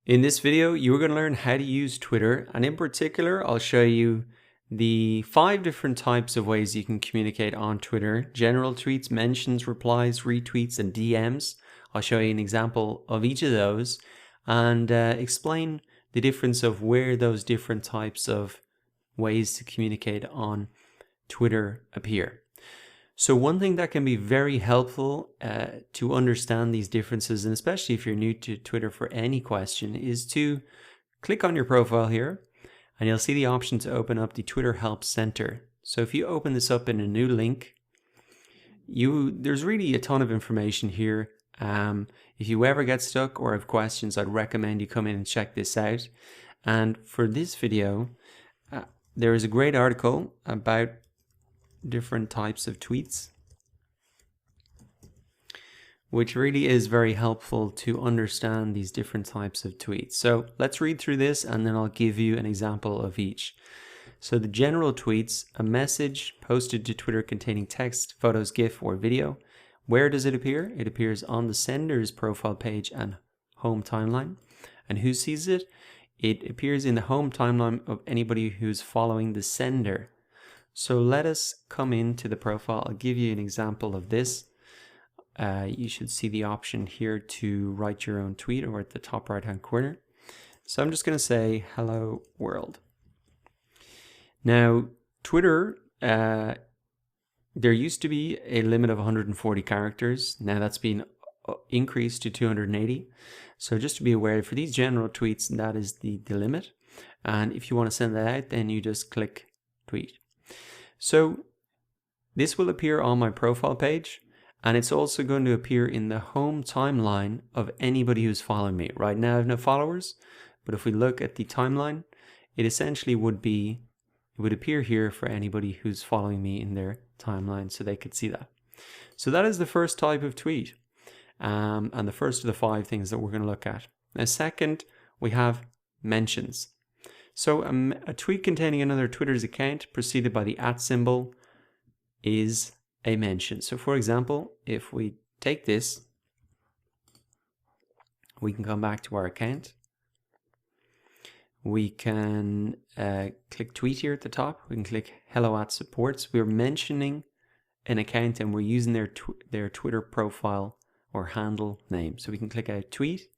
In this video, you're going to learn how to use Twitter, and in particular, I'll show you the 5 different types of ways you can communicate on Twitter: general tweets, mentions, replies, retweets, and DMs. I'll show you an example of each of those and explain the difference of where those different types of ways to communicate on Twitter appear. So one thing that can be very helpful to understand these differences, and especially if you're new to Twitter for any question, is to click on your profile here and you'll see the option to open up the Twitter Help Center. So if you open this up in a new link, there's really a ton of information here. If you ever get stuck or have questions, I'd recommend you come in and check this out. And for this video, there is a great article about different types of tweets, which really is very helpful to understand these different types of tweets. So let's read through this and then I'll give you an example of each. So the general tweets: a message posted to Twitter containing text, photos, GIF, or video. Where does it appear? It appears on the sender's profile page and home timeline. And who sees it? It appears in the home timeline of anybody who's following the sender. So let us come into the profile. I'll give you an example of this. You should see the option here to write your own tweet over at the top right hand corner. So I'm just going to say hello world. Now Twitter, there used to be a limit of 140 characters. Now that's been increased to 280. So just to be aware, for these general tweets, that is the limit. And if you want to send that out, then you just click tweet. So this will appear on my profile page, and it's also going to appear in the home timeline of anybody who's following me. Right now I have no followers, but if we look at the timeline, it essentially would appear here for anybody who's following me in their timeline, so they could see that. So that is the first type of tweet, and the first of the 5 things that we're going to look at. Now second, we have mentions. So a tweet containing another Twitter's account preceded by the @ symbol is a mention. So for example, if we take this, we can come back to our account. We can click tweet here at the top. We can click hello @supports. We're mentioning an account and we're using their Twitter profile or handle name. So we can click out tweet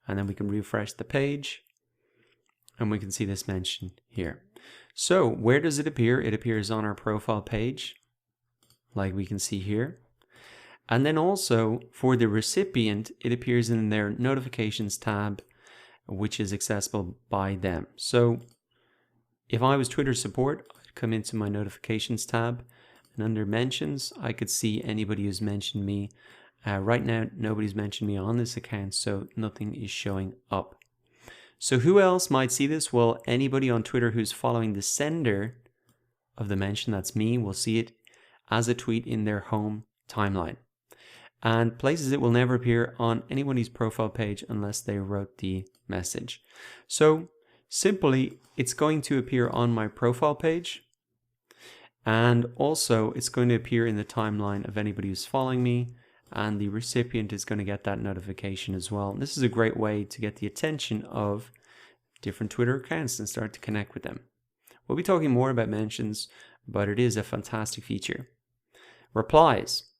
and then we can refresh the page. And we can see this mention here. So where does it appear? It appears on our profile page, like we can see here. And then also for the recipient, it appears in their notifications tab, which is accessible by them. So if I was Twitter support, I'd come into my notifications tab, and under mentions, I could see anybody who's mentioned me. Right now, nobody's mentioned me on this account, so nothing is showing up. So who else might see this? Well, anybody on Twitter who's following the sender of the mention, that's me, will see it as a tweet in their home timeline. And places it will never appear on anybody's profile page unless they wrote the message. So simply, it's going to appear on my profile page. And also it's going to appear in the timeline of anybody who's following me. And the recipient is going to get that notification as well. And this is a great way to get the attention of different Twitter accounts and start to connect with them. We'll be talking more about mentions, but it is a fantastic feature. Replies.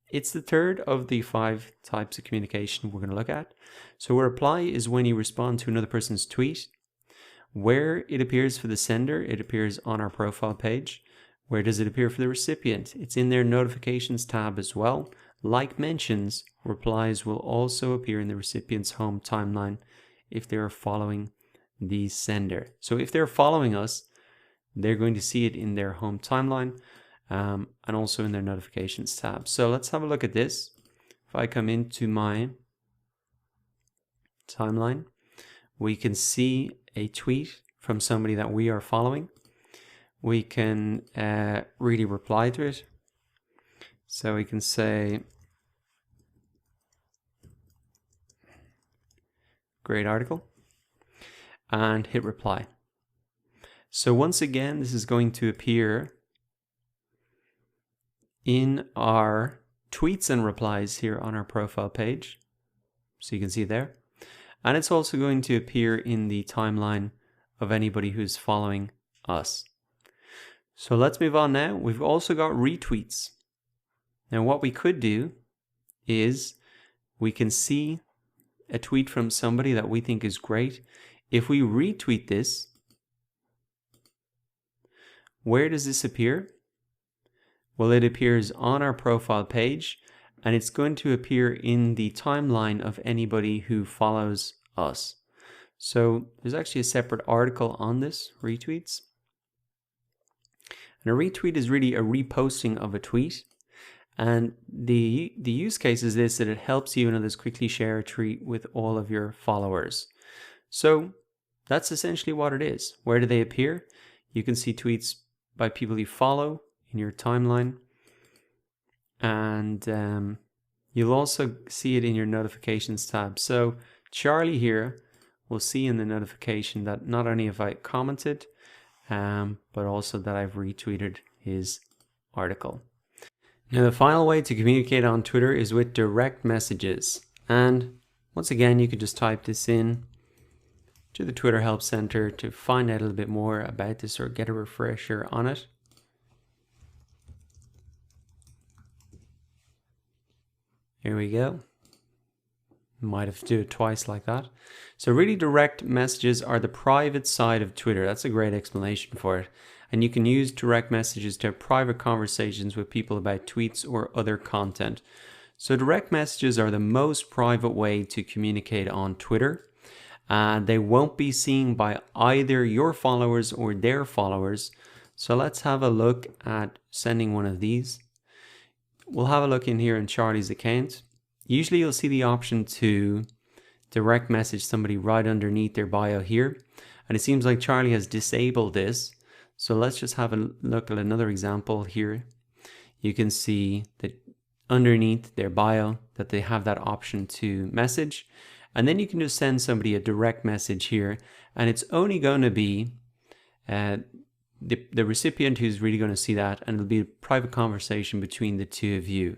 It's the third of the 5 types of communication we're going to look at. So a reply is when you respond to another person's tweet. Where it appears for the sender, it appears on our profile page. Where does it appear for the recipient? It's in their notifications tab as well. Like mentions, replies will also appear in the recipient's home timeline if they are following the sender. So if they're following us, they're going to see it in their home timeline and also in their notifications tab. So let's have a look at this. If I come into my timeline, we can see a tweet from somebody that we are following. We can really reply to it. So we can say, great article, and hit reply. So once again, this is going to appear in our tweets and replies here on our profile page. So you can see there. And it's also going to appear in the timeline of anybody who's following us. So let's move on now. We've also got retweets. Now what we could do is we can see a tweet from somebody that we think is great. If we retweet this, where does this appear? Well, it appears on our profile page, and it's going to appear in the timeline of anybody who follows us. So there's actually a separate article on this, retweets. And a retweet is really a reposting of a tweet. And the use case is this, that it helps you and others quickly share a tweet with all of your followers. So that's essentially what it is. Where do they appear? You can see tweets by people you follow in your timeline. And you'll also see it in your notifications tab. So Charlie here will see in the notification that not only have I commented, but also that I've retweeted his article. Now the final way to communicate on Twitter is with direct messages. And once again, you could just type this in to the Twitter Help Center to find out a little bit more about this or get a refresher on it. Here we go. Might have to do it twice like that. So really direct messages are the private side of Twitter. That's a great explanation for it. And you can use direct messages to have private conversations with people about tweets or other content. So direct messages are the most private way to communicate on Twitter. They won't be seen by either your followers or their followers. So let's have a look at sending one of these. We'll have a look in here in Charlie's account. Usually you'll see the option to direct message somebody right underneath their bio here. And it seems like Charlie has disabled this. So let's just have a look at another example here. You can see that underneath their bio that they have that option to message. And then you can just send somebody a direct message here. And it's only going to be the recipient who's really going to see that. And it'll be a private conversation between the two of you.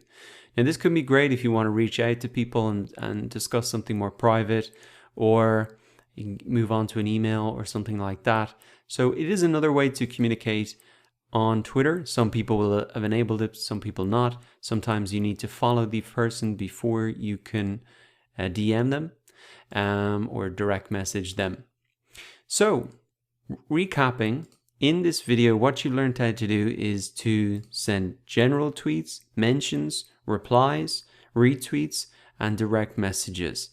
Now this could be great if you want to reach out to people and discuss something more private, or you can move on to an email or something like that. So it is another way to communicate on Twitter. Some people will have enabled it, some people not. Sometimes you need to follow the person before you can DM them or direct message them. So recapping, in this video, what you learned how to do is to send general tweets, mentions, replies, retweets, and direct messages.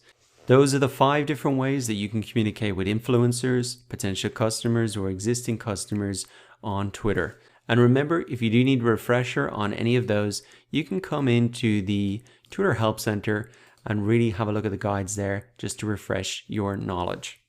Those are the 5 different ways that you can communicate with influencers, potential customers, or existing customers on Twitter. And remember, if you do need a refresher on any of those, you can come into the Twitter Help Center and really have a look at the guides there just to refresh your knowledge.